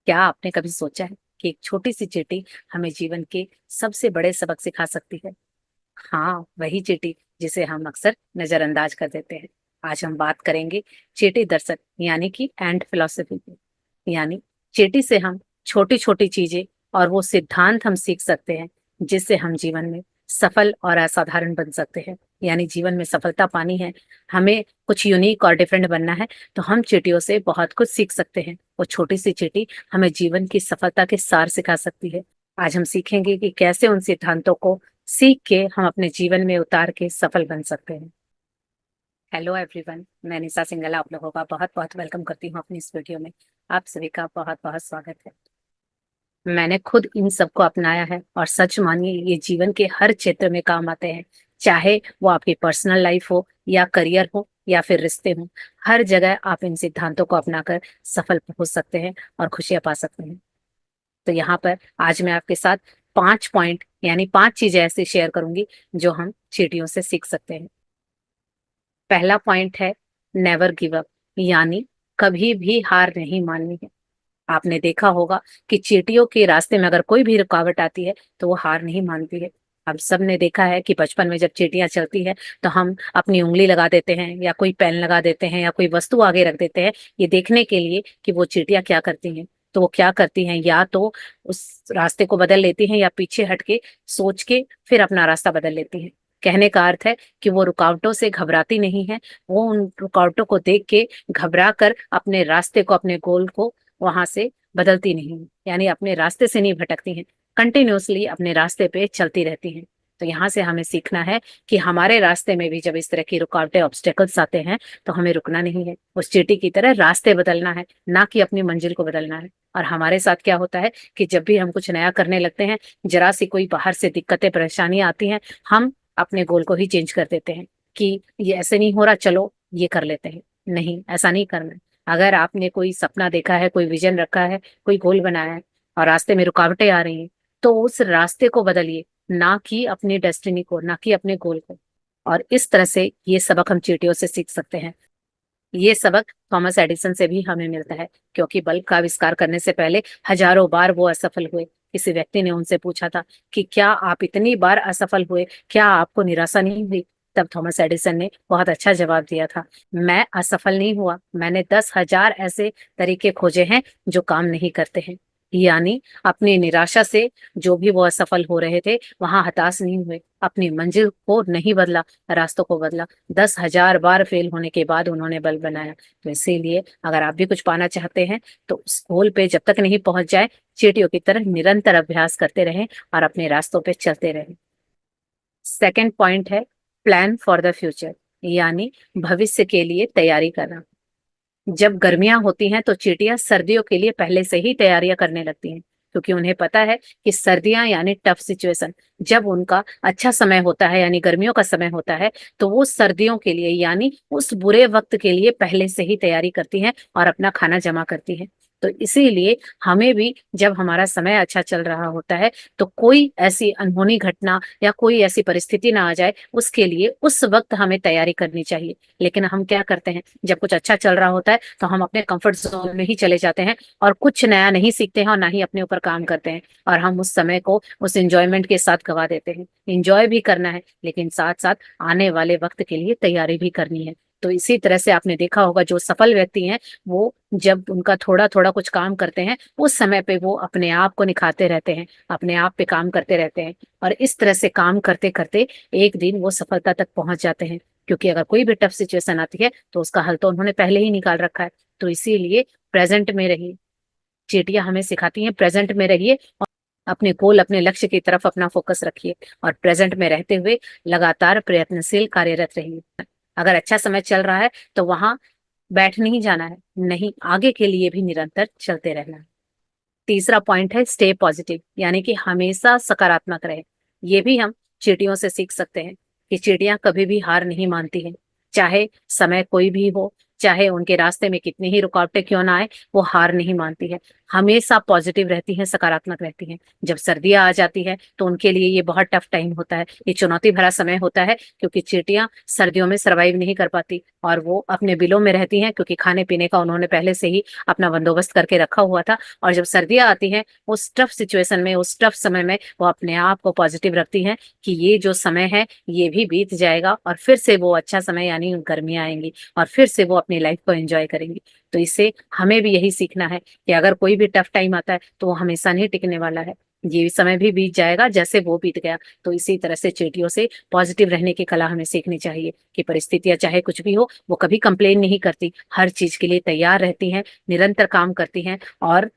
क्या आपने कभी सोचा है कि एक छोटी सी चींटी हमें जीवन के सबसे बड़े सबक सिखा सकती है? हाँ, वही चींटी जिसे हम अक्सर नजरअंदाज कर देते हैं। आज हम बात करेंगे चींटी दर्शन यानी कि एंट फिलॉसफी की। यानी चींटी से हम छोटी छोटी चीजें और वो सिद्धांत हम सीख सकते हैं जिससे हम जीवन में सफल और असाधारण बन सकते हैं। यानी जीवन में सफलता पानी है, हमें कुछ यूनिक और डिफरेंट बनना है, तो हम चींटियों से बहुत कुछ सीख सकते हैं। वो छोटी सी चींटी हमें जीवन की सफलता के सार सिखा सकती है। आज हम सीखेंगे कि कैसे उन सिद्धांतों को सीख के हम अपने जीवन में उतार के सफल बन सकते हैं। हेलो एवरीवन, मैं निशा सिंगल आप लोगों का बहुत बहुत वेलकम करती हूँ अपनी इस वीडियो में। आप सभी का बहुत बहुत स्वागत है। मैंने खुद इन सबको अपनाया है और सच मानिए ये जीवन के हर क्षेत्र में काम आते हैं। चाहे वो आपकी पर्सनल लाइफ हो या करियर हो या फिर रिश्ते हो, हर जगह आप इन सिद्धांतों को अपनाकर सफल हो सकते हैं और खुशियां पा सकते हैं। तो यहाँ पर आज मैं आपके साथ 5 पॉइंट यानी 5 चीजें ऐसी शेयर करूंगी जो हम चींटियों से सीख सकते हैं। पहला पॉइंट है नेवर गिव अप, यानी कभी भी हार नहीं माननी है। आपने देखा होगा कि चींटियों के रास्ते में अगर कोई भी रुकावट आती है तो वो हार नहीं मानती है। हम सब ने देखा है कि बचपन में जब चींटियां चलती है तो हम अपनी उंगली लगा देते हैं या कोई पेन लगा देते हैं या कोई वस्तु आगे रख देते हैं, ये देखने के लिए कि वो चींटियां क्या करती हैं। तो वो क्या करती हैं, या तो उस रास्ते को बदल लेती हैं या पीछे हट के सोच के फिर अपना रास्ता बदल लेती हैं। कहने का अर्थ है कि वो रुकावटों से घबराती नहीं है, वो उन रुकावटों को देख के घबरा कर अपने रास्ते को, अपने गोल को वहां से बदलती नहीं है, यानी अपने रास्ते से नहीं भटकती हैं, कंटिन्यूअसली अपने रास्ते पे चलती रहती हैं। तो यहाँ से हमें सीखना है कि हमारे रास्ते में भी जब इस तरह की रुकावटें, ऑब्स्टेकल्स आते हैं तो हमें रुकना नहीं है, उस चींटी की तरह रास्ते बदलना है, ना कि अपनी मंजिल को बदलना है। और हमारे साथ क्या होता है कि जब भी हम कुछ नया करने लगते हैं, जरा सी कोई बाहर से दिक्कतें परेशानियां आती हैं, हम अपने गोल को ही चेंज कर देते हैं कि ये ऐसे नहीं हो रहा, चलो ये कर लेते हैं। नहीं, ऐसा नहीं करना है। अगर आपने कोई सपना देखा है, कोई विजन रखा है, कोई गोल बनाया है और रास्ते में रुकावटें आ रही हैं, तो उस रास्ते को बदलिए, ना कि अपनी डेस्टिनी को, ना कि अपने गोल को। और इस तरह से ये सबक हम चींटियों से सीख सकते हैं। ये सबक थॉमस एडिसन से भी हमें मिलता है, क्योंकि बल्ब का आविष्कार करने से पहले हजारों बार वो असफल हुए। किसी व्यक्ति ने उनसे पूछा था कि क्या आप इतनी बार असफल हुए, क्या आपको निराशा नहीं हुई? तब थॉमस एडिसन ने बहुत अच्छा जवाब दिया था, मैं असफल नहीं हुआ, मैंने 10,000 ऐसे तरीके खोजे हैं जो काम नहीं करते हैं। यानी अपनी निराशा से जो भी वो असफल हो रहे थे वहां हताश नहीं हुए, अपनी मंजिल को नहीं बदला, रास्तों को बदला। 10,000 बार फेल होने के बाद उन्होंने बल बनाया। तो इसीलिए अगर आप भी कुछ पाना चाहते हैं तो उस गोल पे जब तक नहीं पहुंच जाए, चींटियों की तरह निरंतर अभ्यास करते रहें और अपने रास्तों पे चलते रहें। सेकंड पॉइंट है प्लान फॉर द फ्यूचर, यानी भविष्य के लिए तैयारी करना। जब गर्मियां होती हैं तो चींटियां सर्दियों के लिए पहले से ही तैयारियां करने लगती हैं, क्योंकि उन्हें पता है कि सर्दियां यानी टफ सिचुएशन। जब उनका अच्छा समय होता है यानी गर्मियों का समय होता है, तो वो सर्दियों के लिए यानी उस बुरे वक्त के लिए पहले से ही तैयारी करती हैं और अपना खाना जमा करती हैं। तो इसीलिए हमें भी जब हमारा समय अच्छा चल रहा होता है तो कोई ऐसी अनहोनी घटना या कोई ऐसी परिस्थिति ना आ जाए, उसके लिए उस वक्त हमें तैयारी करनी चाहिए। लेकिन हम क्या करते हैं, जब कुछ अच्छा चल रहा होता है तो हम अपने कंफर्ट जोन में ही चले जाते हैं और कुछ नया नहीं सीखते हैं और ना ही अपने ऊपर काम करते हैं, और हम उस समय को उस एंजॉयमेंट के साथ गवा देते हैं। एंजॉय भी करना है लेकिन साथ साथ आने वाले वक्त के लिए तैयारी भी करनी है। तो इसी तरह से आपने देखा होगा जो सफल व्यक्ति हैं, वो जब उनका थोड़ा थोड़ा कुछ काम करते हैं, उस समय पे वो अपने आप को निखारते रहते हैं, अपने आप पे काम करते रहते हैं, और इस तरह से काम करते करते एक दिन वो सफलता तक पहुंच जाते हैं। क्योंकि अगर कोई भी टफ सिचुएशन आती है तो उसका हल तो उन्होंने पहले ही निकाल रखा है। तो इसीलिए प्रेजेंट में रहिए। चींटियां हमें सिखाती हैं प्रेजेंट में रहिए और अपने गोल, अपने लक्ष्य की तरफ अपना फोकस रखिए और प्रेजेंट में रहते हुए लगातार प्रयत्नशील कार्यरत रहिए। अगर अच्छा समय चल रहा है तो वहां बैठ नहीं जाना है, नहीं, आगे के लिए भी निरंतर चलते रहना है। तीसरा पॉइंट है स्टे पॉजिटिव, यानी कि हमेशा सकारात्मक रहे। ये भी हम चींटियों से सीख सकते हैं कि चींटियां कभी भी हार नहीं मानती हैं, चाहे समय कोई भी हो, चाहे उनके रास्ते में कितनी ही रुकावटें क्यों ना आए, वो हार नहीं मानती है, हमेशा पॉजिटिव रहती हैं, सकारात्मक रहती हैं। जब सर्दियां आ जाती है तो उनके लिए ये बहुत टफ टाइम होता है, ये चुनौती भरा समय होता है, क्योंकि चींटियां सर्दियों में सरवाइव नहीं कर पाती और वो अपने बिलों में रहती हैं, क्योंकि खाने पीने का उन्होंने पहले से ही अपना बंदोबस्त करके रखा हुआ था। और जब सर्दियां आती हैं, उस टफ सिचुएशन में, उस टफ समय में वो अपने आप को पॉजिटिव रखती हैं कि ये जो समय है ये भी बीत जाएगा और फिर से वो अच्छा समय यानी गर्मियां आएंगी और फिर से वो अपनी लाइफ को एंजॉय करेंगी। तो इससे हमें भी यही सीखना है कि अगर कोई भी टफ टाइम आता है तो वो हमेशा नहीं टिकने वाला है, ये समय भी बीत जाएगा जैसे वो बीत गया। तो इसी तरह से चींटियों से पॉजिटिव रहने की कला हमें सीखनी चाहिए कि परिस्थितियां चाहे कुछ भी हो, वो कभी कंप्लेन नहीं करती, हर चीज के लिए तैयार रहती हैं, निरंतर काम करती हैं और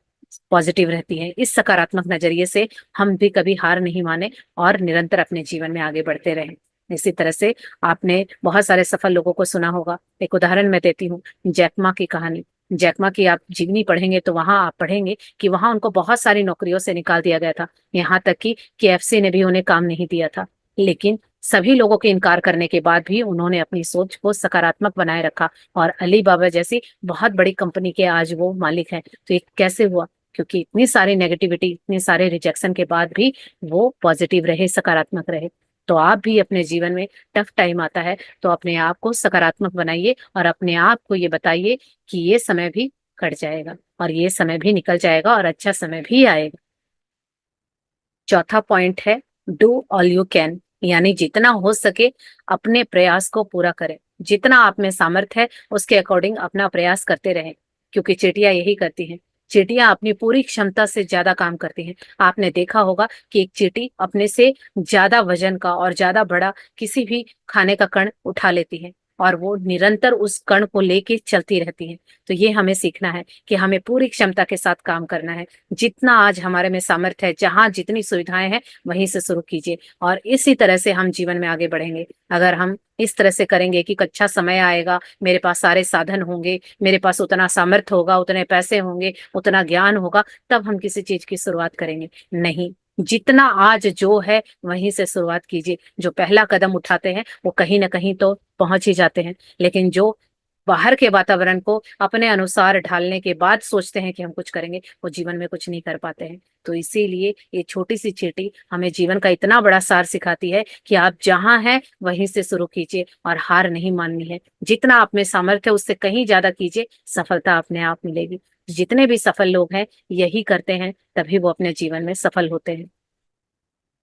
पॉजिटिव रहती हैं। इस सकारात्मक नजरिए से हम भी कभी हार नहीं माने और निरंतर अपने जीवन में आगे बढ़ते रहें। इसी तरह से आपने बहुत सारे सफल लोगों को सुना होगा। एक उदाहरण मैं देती हूँ, जैकमा की कहानी। जैकमा की आप जीवनी पढ़ेंगे तो वहां आप पढ़ेंगे कि वहां उनको बहुत सारी नौकरियों से निकाल दिया गया था, यहाँ तक कि KFC ने भी उन्हें काम नहीं दिया था। लेकिन सभी लोगों के इनकार करने के बाद भी उन्होंने अपनी सोच को सकारात्मक बनाए रखा और अली बाबा जैसी बहुत बड़ी कंपनी के आज वो मालिक हैं। तो ये कैसे हुआ? क्योंकि इतनी सारी नेगेटिविटी, इतने सारे रिजेक्शन के बाद भी वो पॉजिटिव रहे, सकारात्मक रहे। तो आप भी अपने जीवन में टफ टाइम आता है तो अपने आप को सकारात्मक बनाइए और अपने आप को ये बताइए कि ये समय भी कट जाएगा और ये समय भी निकल जाएगा और अच्छा समय भी आएगा। चौथा पॉइंट है, डू ऑल यू कैन, यानी जितना हो सके अपने प्रयास को पूरा करें। जितना आप में सामर्थ्य है उसके अकॉर्डिंग अपना प्रयास करते रहें, क्योंकि चींटियां यही करती हैं। चींटियां अपनी पूरी क्षमता से ज्यादा काम करती हैं। आपने देखा होगा कि एक चींटी अपने से ज्यादा वजन का और ज्यादा बड़ा किसी भी खाने का कण उठा लेती है और वो निरंतर उस कण को लेके चलती रहती है। तो ये हमें सीखना है कि हमें पूरी क्षमता के साथ काम करना है। जितना आज हमारे में सामर्थ्य है, जहां जितनी सुविधाएं हैं वहीं से शुरू कीजिए और इसी तरह से हम जीवन में आगे बढ़ेंगे। अगर हम इस तरह से करेंगे कि अच्छा समय आएगा, मेरे पास सारे साधन होंगे, मेरे पास उतना सामर्थ्य होगा, उतने पैसे होंगे, उतना ज्ञान होगा, तब हम किसी चीज की शुरुआत करेंगे, नहीं। जितना आज जो है वहीं से शुरुआत कीजिए। जो पहला कदम उठाते हैं वो कहीं ना कहीं तो पहुंच ही जाते हैं, लेकिन जो बाहर के वातावरण को अपने अनुसार ढालने के बाद सोचते हैं कि हम कुछ करेंगे, वो जीवन में कुछ नहीं कर पाते हैं। तो इसीलिए ये छोटी सी चींटी हमें जीवन का इतना बड़ा सार सिखाती है कि आप जहां हैं वहीं से शुरू कीजिए और हार नहीं माननी है। जितना आप में सामर्थ्य है उससे कहीं ज्यादा कीजिए, सफलता अपने आप मिलेगी। जितने भी सफल लोग हैं यही करते हैं, तभी वो अपने जीवन में सफल होते हैं।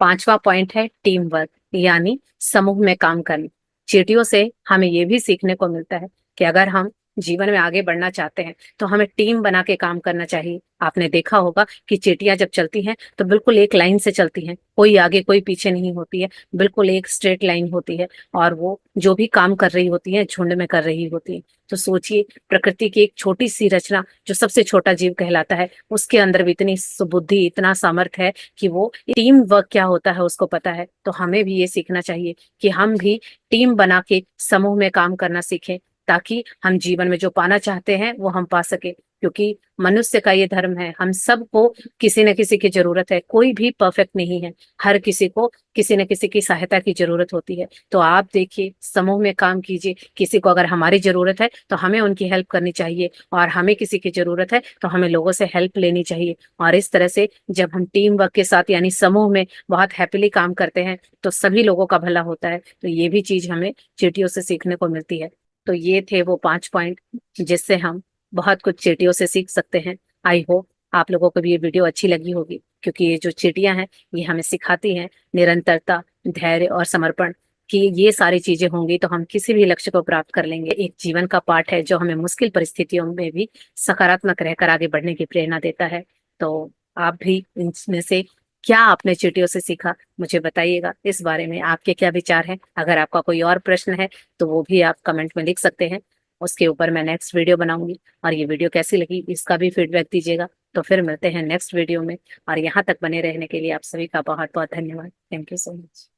पांचवा पॉइंट है टीम वर्क, यानी समूह में काम करना। चींटियों से हमें ये भी सीखने को मिलता है कि अगर हम जीवन में आगे बढ़ना चाहते हैं तो हमें टीम बना के काम करना चाहिए। आपने देखा होगा कि चींटियां जब चलती हैं तो बिल्कुल एक लाइन से चलती हैं, कोई आगे कोई पीछे नहीं होती है, बिल्कुल एक स्ट्रेट लाइन होती है और वो जो भी काम कर रही होती है झुंड में कर रही होती है। तो सोचिए, प्रकृति की एक छोटी सी रचना जो सबसे छोटा जीव कहलाता है, उसके अंदर भी इतनी सुबुद्धि, इतना सामर्थ्य है कि वो टीम वर्क क्या होता है उसको पता है। तो हमें भी ये सीखना चाहिए कि हम भी टीम बना के समूह में काम करना सीखें, ताकि हम जीवन में जो पाना चाहते हैं वो हम पा सके। क्योंकि मनुष्य का ये धर्म है, हम सबको किसी न किसी की जरूरत है, कोई भी परफेक्ट नहीं है, हर किसी को किसी न किसी की सहायता की जरूरत होती है। तो आप देखिए, समूह में काम कीजिए, किसी को अगर हमारी जरूरत है तो हमें उनकी हेल्प करनी चाहिए और हमें किसी की जरूरत है तो हमें लोगों से हेल्प लेनी चाहिए। और इस तरह से जब हम टीम वर्क के साथ यानी समूह में बहुत हैप्पीली काम करते हैं तो सभी लोगों का भला होता है। तो ये भी चीज हमें चींटियों से सीखने को मिलती है। तो ये थे वो 5 पॉइंट जिससे हम बहुत कुछ चींटियों से सीख सकते हैं। आई होप आप लोगों को भी ये वीडियो अच्छी लगी होगी, क्योंकि ये जो चींटियां हैं ये हमें सिखाती हैं निरंतरता, धैर्य और समर्पण, कि ये सारी चीजें होंगी तो हम किसी भी लक्ष्य को प्राप्त कर लेंगे। एक जीवन का पाठ है जो हमें मुश्किल परिस्थितियों में भी सकारात्मक रहकर आगे बढ़ने की प्रेरणा देता है। तो आप भी इनमें से क्या आपने चींटियों से सीखा, मुझे बताइएगा। इस बारे में आपके क्या विचार हैं? अगर आपका कोई और प्रश्न है तो वो भी आप कमेंट में लिख सकते हैं, उसके ऊपर मैं नेक्स्ट वीडियो बनाऊंगी। और ये वीडियो कैसी लगी इसका भी फीडबैक दीजिएगा। तो फिर मिलते हैं नेक्स्ट वीडियो में, और यहाँ तक बने रहने के लिए आप सभी का बहुत बहुत धन्यवाद। Thank you so much.